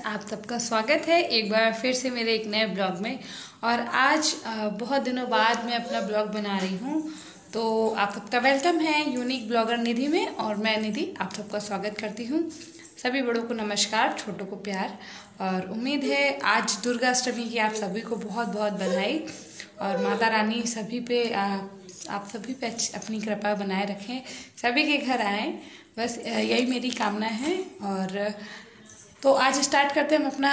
आप सबका स्वागत है एक बार फिर से मेरे एक नए ब्लॉग में। और आज बहुत दिनों बाद मैं अपना ब्लॉग बना रही हूँ, तो आप सबका वेलकम है यूनिक ब्लॉगर निधि में। और मैं निधि आप सबका स्वागत करती हूँ। सभी बड़ों को नमस्कार, छोटों को प्यार। और उम्मीद है आज दुर्गा अष्टमी की आप सभी को बहुत बहुत बधाई, और माता रानी सभी पे आप सभी पे अपनी कृपा बनाए रखें, सभी के घर आएँ, बस यही मेरी कामना है। और तो आज स्टार्ट करते हैं हम अपना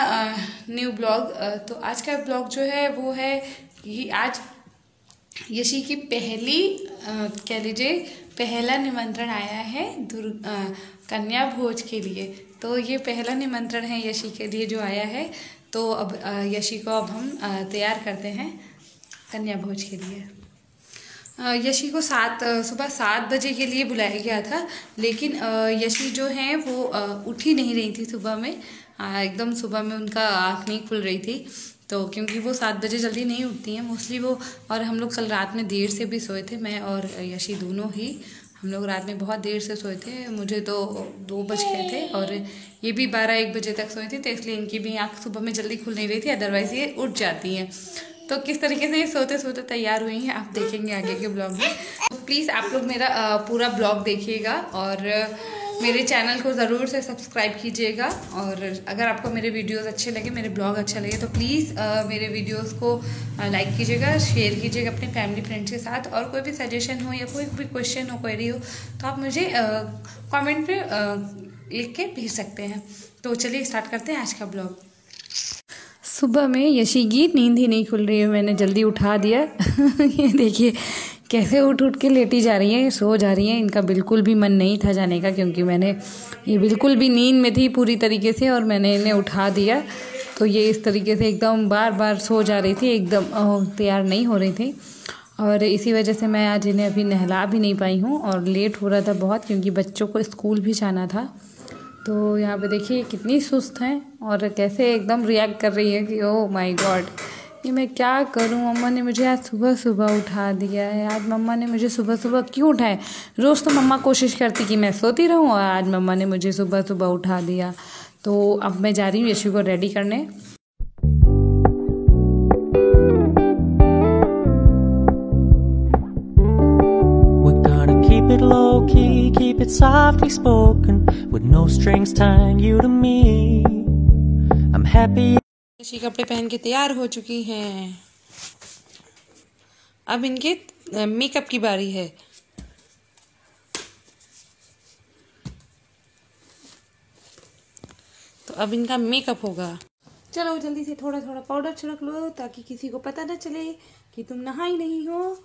न्यू ब्लॉग। तो आज का ब्लॉग जो है वो है कि आज यशी की पहली कह लीजिए पहला निमंत्रण आया है कन्या भोज के लिए। तो ये पहला निमंत्रण है यशी के लिए जो आया है। तो अब यशी को अब हम तैयार करते हैं कन्या भोज के लिए। यशी को सुबह 7 बजे के लिए बुलाया गया था, लेकिन यशी जो है वो उठ ही नहीं रही थी सुबह में। एकदम सुबह में उनका आँख नहीं खुल रही थी, तो क्योंकि वो 7 बजे जल्दी नहीं उठती हैं मोस्टली वो। और हम लोग कल रात में देर से भी सोए थे, मैं और यशी दोनों ही। हम लोग रात में बहुत देर से सोए थे, मुझे तो 2 बज गए थे और ये भी 12-1 बजे तक सोए थे। तो इसलिए इनकी भी आँख सुबह में जल्दी खुल नहीं रही थी, अदरवाइज़ ये उठ जाती हैं। तो किस तरीके से ये सोते सोते तैयार हुई हैं आप देखेंगे आगे के ब्लॉग में। तो प्लीज़ आप लोग मेरा पूरा ब्लॉग देखिएगा और मेरे चैनल को ज़रूर से सब्सक्राइब कीजिएगा। और अगर आपको मेरे वीडियोस अच्छे लगे, मेरे ब्लॉग अच्छा लगे, तो प्लीज़ मेरे वीडियोस को लाइक कीजिएगा, शेयर कीजिएगा अपने फैमिली फ्रेंड्स के साथ। और कोई भी सजेशन हो या कोई भी क्वेश्चन हो, क्वेरी हो, तो आप मुझे कमेंट पे लिख के भेज सकते हैं। तो चलिए स्टार्ट करते हैं आज का ब्लॉग। सुबह में यशी की नींद ही नहीं खुल रही है, मैंने जल्दी उठा दिया। ये देखिए कैसे उठ उठ के लेटी जा रही हैं, सो जा रही हैं। इनका बिल्कुल भी मन नहीं था जाने का, क्योंकि मैंने ये बिल्कुल भी नींद में थी पूरी तरीके से और मैंने इन्हें उठा दिया। तो ये इस तरीके से एकदम बार बार सो जा रही थी, एकदम तैयार नहीं हो रही थी। और इसी वजह से मैं आज इन्हें अभी नहला भी नहीं पाई हूँ और लेट हो रहा था बहुत, क्योंकि बच्चों को स्कूल भी जाना था। तो यहाँ पे देखिए कितनी सुस्त हैं और कैसे एकदम रिएक्ट कर रही है कि ओह माय गॉड, ये मैं क्या करूँ, मम्मा ने मुझे आज सुबह सुबह उठा दिया है। आज मम्मा ने मुझे सुबह सुबह क्यों उठाए? रोज़ तो मम्मा कोशिश करती कि मैं सोती रहूँ, और आज मम्मा ने मुझे सुबह सुबह उठा दिया। तो अब मैं जा रही हूँ यशु को रेडी करने। Keep it low key, keep it softly spoken, with no strings tying you to me. I'm happy. Yeshi कपड़े पहन के तैयार हो चुकी हैं। अब इनके मेकअप की बारी है। तो अब इनका मेकअप होगा। चलो जल्दी से थोड़ा थोड़ा पाउडर छिड़क लो, ताकि किसी को पता ना चले कि तुम नहाई नहीं हो।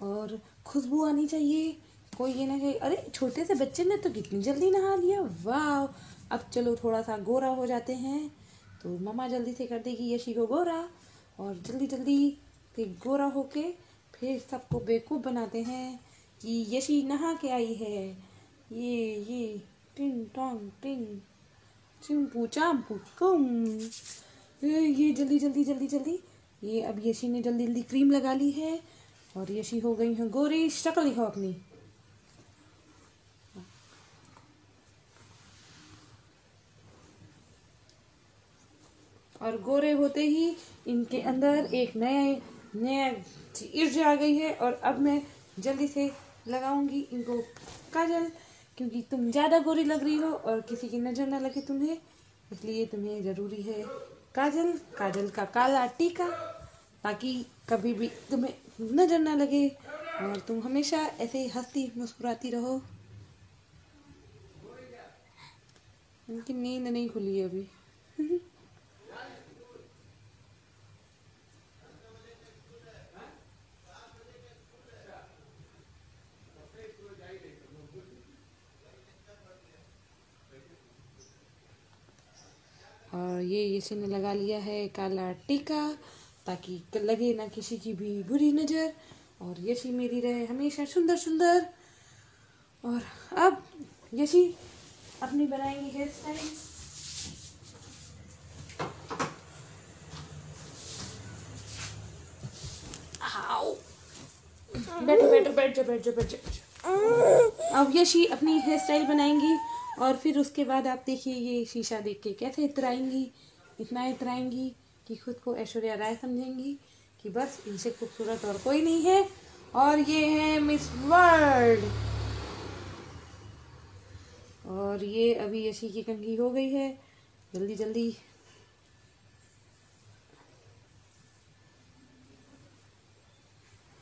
और खुशबू आनी चाहिए, कोई ये ना कहे अरे छोटे से बच्चे ने तो कितनी जल्दी नहा लिया, वाह। अब चलो थोड़ा सा गोरा हो जाते हैं, तो मम्मा जल्दी से कर देगी यशी को गोरा। और जल्दी जल्दी फिर गोरा होके फिर सबको बेवकूफ़ बनाते हैं कि यशी नहा के आई है। ये टिंग टोंग टिंग चिंपू चांपू कुम। ये जल्दी जल्दी जल्दी जल्दी, ये अब यशी ने जल्दी जल्दी क्रीम लगा ली है और यशी हो गई है गोरी। शक्ल दिखाओ अपनी। और गोरे होते ही इनके अंदर एक नया ऊर्जा आ गई है। और अब मैं जल्दी से लगाऊंगी इनको काजल, क्योंकि तुम ज़्यादा गोरी लग रही हो और किसी की नज़र ना लगे तुम्हें, इसलिए तुम्हें ज़रूरी है काजल का काला टीका, ताकि कभी भी तुम्हें नज़र ना लगे और तुम हमेशा ऐसे हंसती मुस्कुराती रहो। इनकी नींद नहीं खुली है अभी। और ये यशी ने लगा लिया है काला टीका, ताकि लगे ना किसी की भी बुरी नज़र, और यशी मेरी रहे हमेशा सुंदर सुंदर। और अब यशी अपनी बनाएंगी हेयर स्टाइल। बैठो बैठो बैठ जाओ बैठ जाओ बैठ जाओ। अब यशी अपनी हेयर स्टाइल बनाएंगी और फिर उसके बाद आप देखिए ये शीशा देख के कैसे इतराएंगी, इतना इतराएंगी कि खुद को ऐश्वर्या राय समझेंगी कि बस इनसे खूबसूरत और कोई नहीं है। और ये है मिस वर्ल्ड। और ये अभी यशी की कंघी हो गई है, जल्दी जल्दी।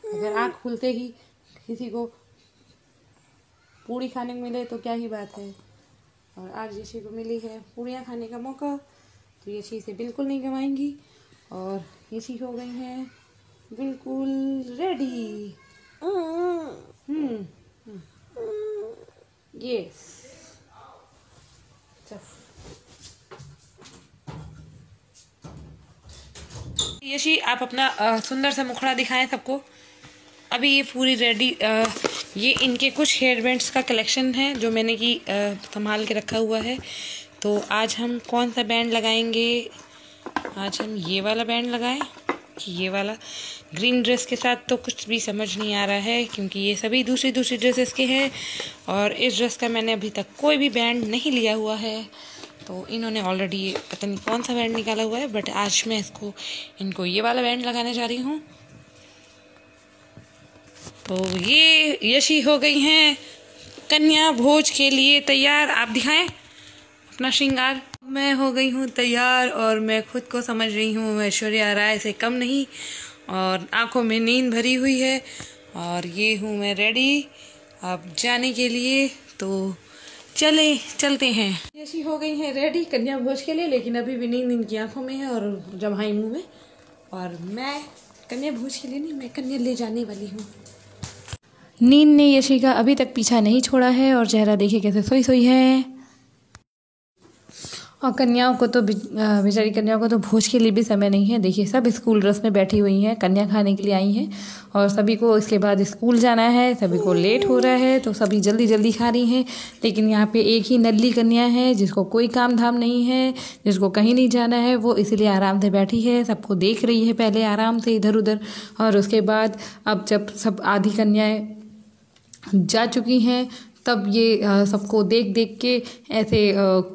अगर आँख खुलते ही किसी को पूड़ी खाने को मिले तो क्या ही बात है। और आज यशी को मिली है पूड़ियाँ खाने का मौका, तो यशी से बिल्कुल नहीं गंवाएंगी। और यशी हो गई हैं बिल्कुल रेडी। यस, यशी आप अपना सुंदर सा मुखड़ा दिखाएं सबको। अभी ये पूरी रेडी। ये इनके कुछ हेयर बैंड्स का कलेक्शन है जो मैंने की संभाल के रखा हुआ है। तो आज हम कौन सा बैंड लगाएंगे? आज हम ये वाला बैंड लगाएं कि ये वाला? ग्रीन ड्रेस के साथ तो कुछ भी समझ नहीं आ रहा है, क्योंकि ये सभी दूसरी दूसरी ड्रेसेस के हैं और इस ड्रेस का मैंने अभी तक कोई भी बैंड नहीं लिया हुआ है। तो इन्होंने ऑलरेडी पता नहीं कौन सा बैंड निकाला हुआ है, बट आज मैं इनको ये वाला बैंड लगाने जा रही हूँ। तो ये यशी हो गई हैं कन्या भोज के लिए तैयार। आप दिखाएं अपना श्रृंगार। मैं हो गई हूँ तैयार और मैं खुद को समझ रही हूँ ऐश्वर्या राय से कम नहीं, और आंखों में नींद भरी हुई है। और ये हूँ मैं रेडी अब जाने के लिए। तो चलते हैं। यशी हो गई हैं रेडी कन्या भोज के लिए, लेकिन अभी भी नींद इनकी आंखों में है और जमाई मुँह में। और मैं कन्या भोज के लिए नहीं, मैं कन्या ले जाने वाली हूँ। नींद ने यशी का अभी तक पीछा नहीं छोड़ा है और चेहरा देखिए कैसे सोई सोई है। और कन्याओं को तो बेचारी कन्याओं को तो भोज के लिए भी समय नहीं है। देखिए सब स्कूल ड्रेस में बैठी हुई हैं, कन्या खाने के लिए आई हैं और सभी को इसके बाद स्कूल जाना है, सभी को लेट हो रहा है तो सभी जल्दी जल्दी खा रही हैं। लेकिन यहाँ पे एक ही नल्ली कन्या है जिसको कोई काम धाम नहीं है, जिसको कहीं नहीं जाना है, वो इसलिए आराम से बैठी है, सबको देख रही है पहले आराम से इधर उधर। और उसके बाद अब जब सब आधी कन्याएँ जा चुकी हैं तब ये सबको देख देख के ऐसे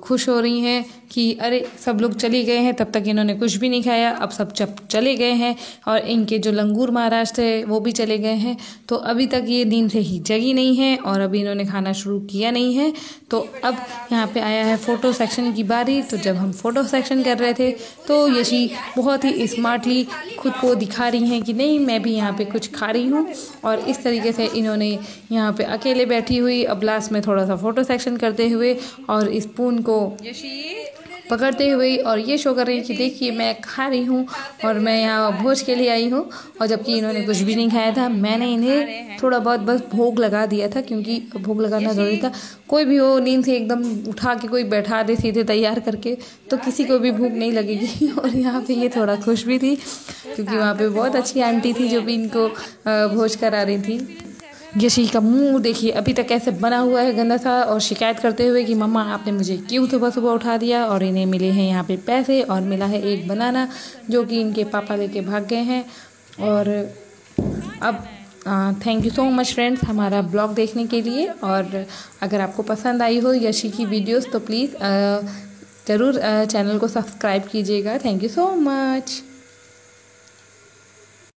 खुश हो रही हैं कि अरे सब लोग चले गए हैं। तब तक इन्होंने कुछ भी नहीं खाया, अब सब चले गए हैं और इनके जो लंगूर महाराज थे वो भी चले गए हैं। तो अभी तक ये नींद से ही जगी नहीं है और अभी इन्होंने खाना शुरू किया नहीं है। तो अब यहाँ पे आया है फ़ोटो सेक्शन की बारी। तो जब हम फ़ोटो सेक्शन कर रहे थे तो यशी बहुत ही स्मार्टली खुद को दिखा रही हैं कि नहीं मैं भी यहाँ पे कुछ खा रही हूँ। और इस तरीके से इन्होंने यहाँ पे अकेले बैठी हुई अब लास्ट में थोड़ा सा फ़ोटो सेक्शन करते हुए और स्पून को पकड़ते हुए और ये शो कर रही कि देखिए मैं खा रही हूँ और मैं यहाँ भोज के लिए आई हूँ। और जबकि इन्होंने कुछ भी नहीं खाया था, मैंने इन्हें थोड़ा बहुत बस भोग लगा दिया था, क्योंकि भोग लगाना ज़रूरी था। कोई भी हो नींद से एकदम उठा के कोई बैठा दे सीधे तैयार करके तो किसी को भी भूख नहीं लगेगी। और यहाँ पे ये थोड़ा खुश भी थी क्योंकि वहाँ पे बहुत अच्छी आंटी थी जो भी इनको भोज करा रही थी। यशी का मुंह देखिए अभी तक कैसे बना हुआ है गंदा सा, और शिकायत करते हुए कि मम्मा आपने मुझे क्यों सुबह सुबह उठा दिया। और इन्हें मिले हैं यहाँ पे पैसे और मिला है एक बनाना जो कि इनके पापा लेके भाग गए हैं। और अब thank you so much friends हमारा ब्लॉग देखने के लिए। और अगर आपको पसंद आई हो यशी की वीडियोस तो प्लीज़ ज़रूर चैनल को सब्सक्राइब कीजिएगा। Thank you so much.